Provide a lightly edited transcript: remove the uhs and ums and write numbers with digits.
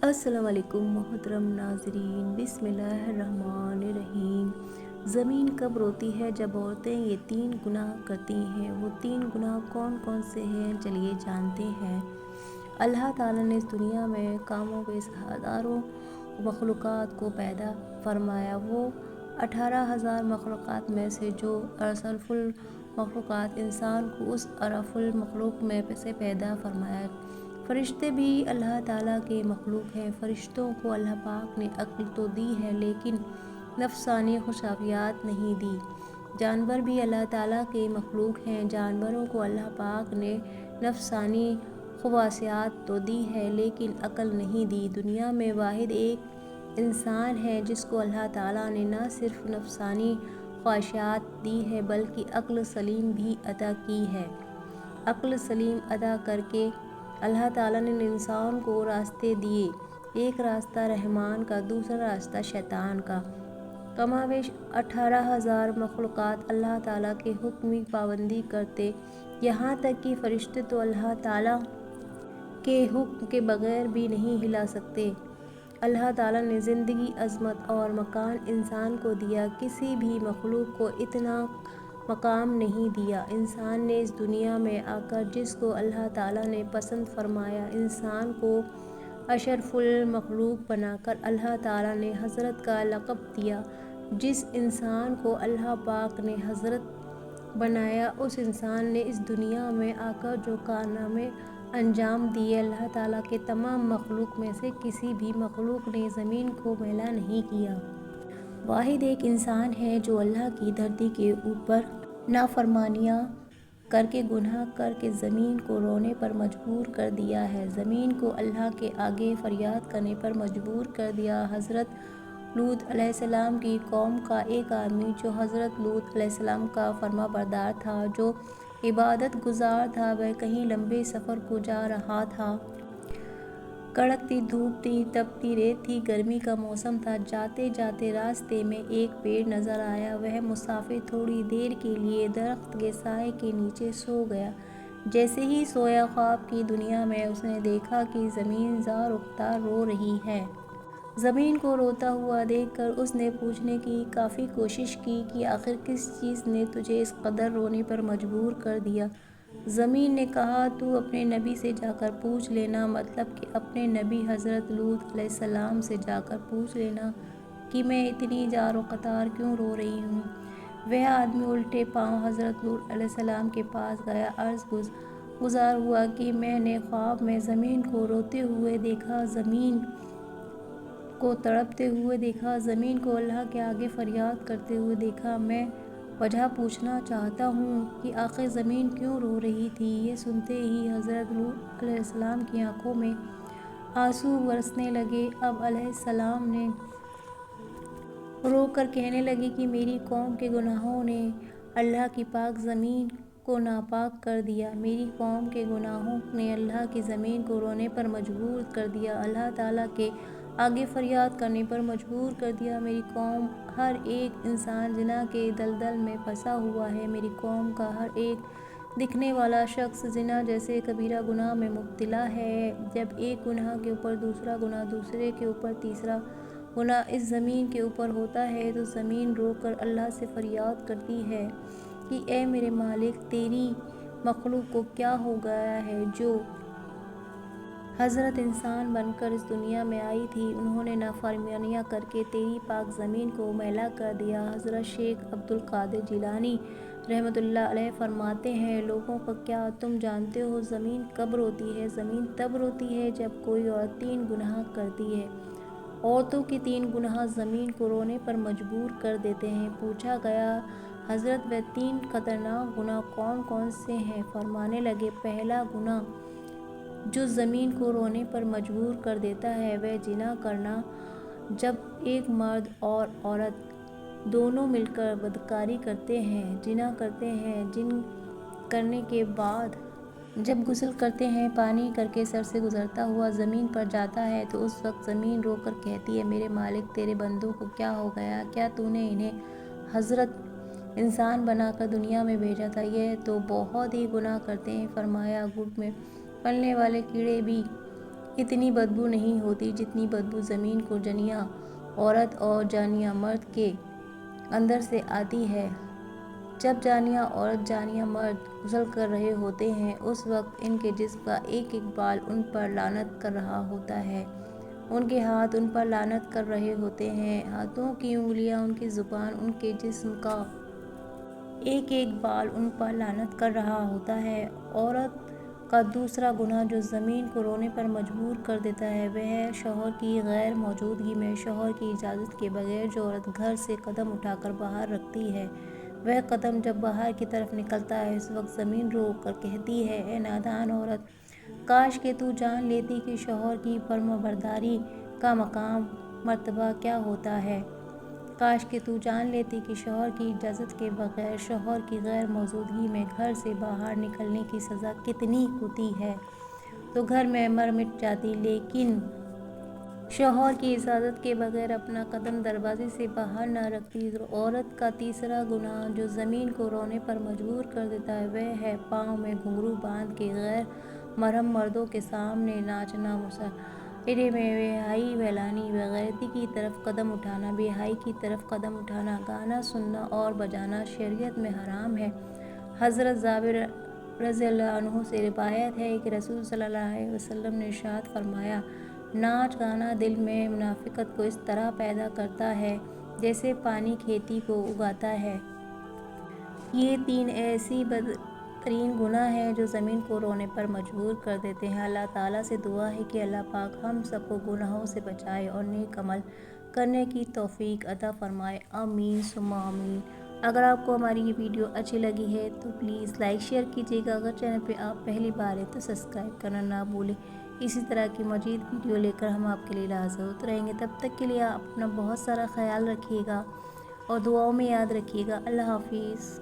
السلام علیکم محترم ناظرین، بسم اللہ الرحمن الرحیم۔ زمین کب روتی ہے؟ جب عورتیں یہ 3 گناہ کرتی ہیں۔ وہ 3 گناہ کون کون سے ہیں؟ چلیے جانتے ہیں۔ اللہ تعالیٰ نے اس دنیا میں کاموں کے ہزاروں مخلوقات کو پیدا فرمایا۔ وہ 18,000 مخلوقات میں سے جو اشرف المخلوقات انسان کو اس اشرف المخلوق میں سے پیدا فرمایا۔ فرشتے بھی اللہ تعالیٰ کے مخلوق ہیں۔ فرشتوں کو اللہ پاک نے عقل تو دی ہے لیکن نفسانی خصوصیات نہیں دی۔ جانور بھی اللہ تعالیٰ کے مخلوق ہیں۔ جانوروں کو اللہ پاک نے نفسانی خواصیات تو دی ہے لیکن عقل نہیں دی۔ دنیا میں واحد ایک انسان ہے جس کو اللہ تعالیٰ نے نہ صرف نفسانی خواہشات دی ہیں بلکہ عقل سلیم بھی عطا کی ہے۔ عقل سلیم عطا کر کے اللہ تعالیٰ نے انسان کو راستے دیے، ایک راستہ رحمان کا، دوسرا راستہ شیطان کا۔ کمابیش 18,000 مخلوقات اللہ تعالیٰ کے حکم کی پابندی کرتے، یہاں تک کہ فرشتے تو اللہ تعالیٰ کے حکم کے بغیر بھی نہیں ہلا سکتے۔ اللہ تعالیٰ نے زندگی، عظمت اور مکان انسان کو دیا، کسی بھی مخلوق کو اتنا مقام نہیں دیا۔ انسان نے اس دنیا میں آ کر جس کو اللہ تعالیٰ نے پسند فرمایا، انسان کو اشرف المخلوق بنا کر اللہ تعالیٰ نے حضرت کا لقب دیا۔ جس انسان کو اللہ پاک نے حضرت بنایا، اس انسان نے اس دنیا میں آ کر جو کارنامے انجام دیے، اللہ تعالیٰ کے تمام مخلوق میں سے کسی بھی مخلوق نے زمین کو میلا نہیں کیا۔ واحد ایک انسان ہے جو اللہ کی دھرتی کے اوپر نافرمانیاں کر کے، گناہ کر کے زمین کو رونے پر مجبور کر دیا ہے، زمین کو اللہ کے آگے فریاد کرنے پر مجبور کر دیا۔ حضرت لوط علیہ السلام کی قوم کا ایک آدمی جو حضرت لوط علیہ السلام کا فرما بردار تھا، جو عبادت گزار تھا، وہ کہیں لمبے سفر کو جا رہا تھا۔ کڑکتی دھوپ تھی، تپتی ریت تھی، گرمی کا موسم تھا۔ جاتے جاتے راستے میں ایک پیڑ نظر آیا۔ وہ مسافر تھوڑی دیر کے لیے درخت کے سائے کے نیچے سو گیا۔ جیسے ہی سویا، خواب کی دنیا میں اس نے دیکھا کہ زمین زار اکتا رو رہی ہے۔ زمین کو روتا ہوا دیکھ کر اس نے پوچھنے کی کافی کوشش کی کہ آخر کس چیز نے تجھے اس قدر رونے پر مجبور کر دیا؟ زمین نے کہا، تو اپنے نبی سے جا کر پوچھ لینا، مطلب کہ اپنے نبی حضرت لوط علیہ السلام سے جا کر پوچھ لینا کہ میں اتنی زار و قطار کیوں رو رہی ہوں۔ وہ آدمی الٹے پاؤں حضرت لوط علیہ السلام کے پاس گیا، عرض گزار ہوا کہ میں نے خواب میں زمین کو روتے ہوئے دیکھا، زمین کو تڑپتے ہوئے دیکھا، زمین کو اللہ کے آگے فریاد کرتے ہوئے دیکھا۔ میں وجہ پوچھنا چاہتا ہوں کہ آخر زمین کیوں رو رہی تھی؟ یہ سنتے ہی حضرت لوط علیہ السلام کی آنکھوں میں آنسو برسنے لگے۔ اب علیہ السلام نے رو کر کہنے لگے کہ میری قوم کے گناہوں نے اللہ کی پاک زمین کو ناپاک کر دیا، میری قوم کے گناہوں نے اللہ کی زمین کو رونے پر مجبور کر دیا، اللہ تعالیٰ کے آگے فریاد کرنے پر مجبور کر دیا۔ میری قوم ہر ایک انسان زنا کے دلدل میں پھنسا ہوا ہے، میری قوم کا ہر ایک دکھنے والا شخص زنا جیسے کبیرہ گناہ میں مبتلا ہے۔ جب ایک گناہ کے اوپر دوسرا گناہ، دوسرے کے اوپر تیسرا گناہ اس زمین کے اوپر ہوتا ہے تو زمین رو کر اللہ سے فریاد کرتی ہے کہ اے میرے مالک، تیری مخلوق کو کیا ہو گیا ہے جو حضرت انسان بن کر اس دنیا میں آئی تھی، انہوں نے نافرمانیاں کر کے تیری پاک زمین کو میلا کر دیا۔ حضرت شیخ عبد القادر جیلانی رحمۃ اللہ علیہ فرماتے ہیں، لوگوں کا کیا تم جانتے ہو زمین کب روتی ہے؟ زمین تب روتی ہے جب کوئی عورت 3 گناہ کرتی ہے۔ عورتوں کے 3 گناہ زمین کو رونے پر مجبور کر دیتے ہیں۔ پوچھا گیا، حضرت وہ 3 خطرناک گناہ کون کون سے ہیں؟ فرمانے لگے، پہلا گناہ جو زمین کو رونے پر مجبور کر دیتا ہے وہ زنا کرنا۔ جب ایک مرد اور عورت دونوں مل کر بدکاری کرتے ہیں، زنا کرتے ہیں، زنا کرنے کے بعد جب غسل کرتے ہیں، پانی کر کے سر سے گزرتا ہوا زمین پر جاتا ہے تو اس وقت زمین رو کر کہتی ہے، میرے مالک، تیرے بندوں کو کیا ہو گیا؟ کیا تو نے انہیں حضرت انسان بنا کر دنیا میں بھیجا تھا؟ یہ تو بہت ہی گناہ کرتے ہیں۔ فرمایا، گڑ میں پلنے والے کیڑے بھی اتنی بدبو نہیں ہوتی جتنی بدبو زمین کو جنیا عورت اور جانیا مرد کے اندر سے آتی ہے۔ جب جانیا عورت جانیا مرد غسل کر رہے ہوتے ہیں اس وقت ان کے جسم کا ایک ایک بال ان پر لعنت کر رہا ہوتا ہے، ان کے ہاتھ ان پر لعنت کر رہے ہوتے ہیں، ہاتھوں کی انگلیاں، ان کی زبان، ان کے جسم کا ایک ایک بال ان پر لعنت کر رہا ہوتا ہے۔ عورت کا دوسرا گناہ جو زمین کو رونے پر مجبور کر دیتا ہے وہ ہے شوہر کی غیر موجودگی میں شوہر کی اجازت کے بغیر جو عورت گھر سے قدم اٹھا کر باہر رکھتی ہے، وہ قدم جب باہر کی طرف نکلتا ہے اس وقت زمین رو کر کہتی ہے، اے نادان عورت! کاش کہ تو جان لیتی کہ شوہر کی فرمانبرداری کا مقام مرتبہ کیا ہوتا ہے، کاش کہ تو جان لیتی کہ شوہر کی اجازت کے بغیر شوہر کی غیر موجودگی میں گھر سے باہر نکلنے کی سزا کتنی ہوتی ہے، تو گھر میں مر مٹ جاتی، لیکن شوہر کی اجازت کے بغیر اپنا قدم دروازے سے باہر نہ رکھتی۔ عورت کا تیسرا گناہ جو زمین کو رونے پر مجبور کر دیتا ہے وہ ہے پاؤں میں گھنگرو باندھ کے غیر محرم مردوں کے سامنے ناچنا، مشاعرے میں بے حیائی پھیلانی، بے غیرتی کی طرف قدم اٹھانا، بے حیائی کی طرف قدم اٹھانا، گانا سننا اور بجانا شریعت میں حرام ہے۔ حضرت جابر رضی اللہ عنہ سے روایت ہے کہ رسول صلی اللہ علیہ وسلم نے ارشاد فرمایا، ناچ گانا دل میں منافقت کو اس طرح پیدا کرتا ہے جیسے پانی کھیتی کو اگاتا ہے۔ یہ تین ایسے بدترین گناہ ہیں جو زمین کو رونے پر مجبور کر دیتے ہیں۔ اللہ تعالیٰ سے دعا ہے کہ اللہ پاک ہم سب کو گناہوں سے بچائے اور نیک عمل کرنے کی توفیق عطا فرمائے، آمین ثم آمین۔ اگر آپ کو ہماری یہ ویڈیو اچھی لگی ہے تو پلیز لائک شیئر کیجیے گا، اگر چینل پہ آپ پہلی بار ہیں تو سبسکرائب کرنا نہ بھولیں۔ اسی طرح کی مزید ویڈیو لے کر ہم آپ کے لیے حاضر ہوتے رہیں گے، تب تک کے لیے آپ اپنا بہت سارا خیال رکھیے گا اور دعاؤں میں یاد رکھیے گا۔ اللہ حافظ۔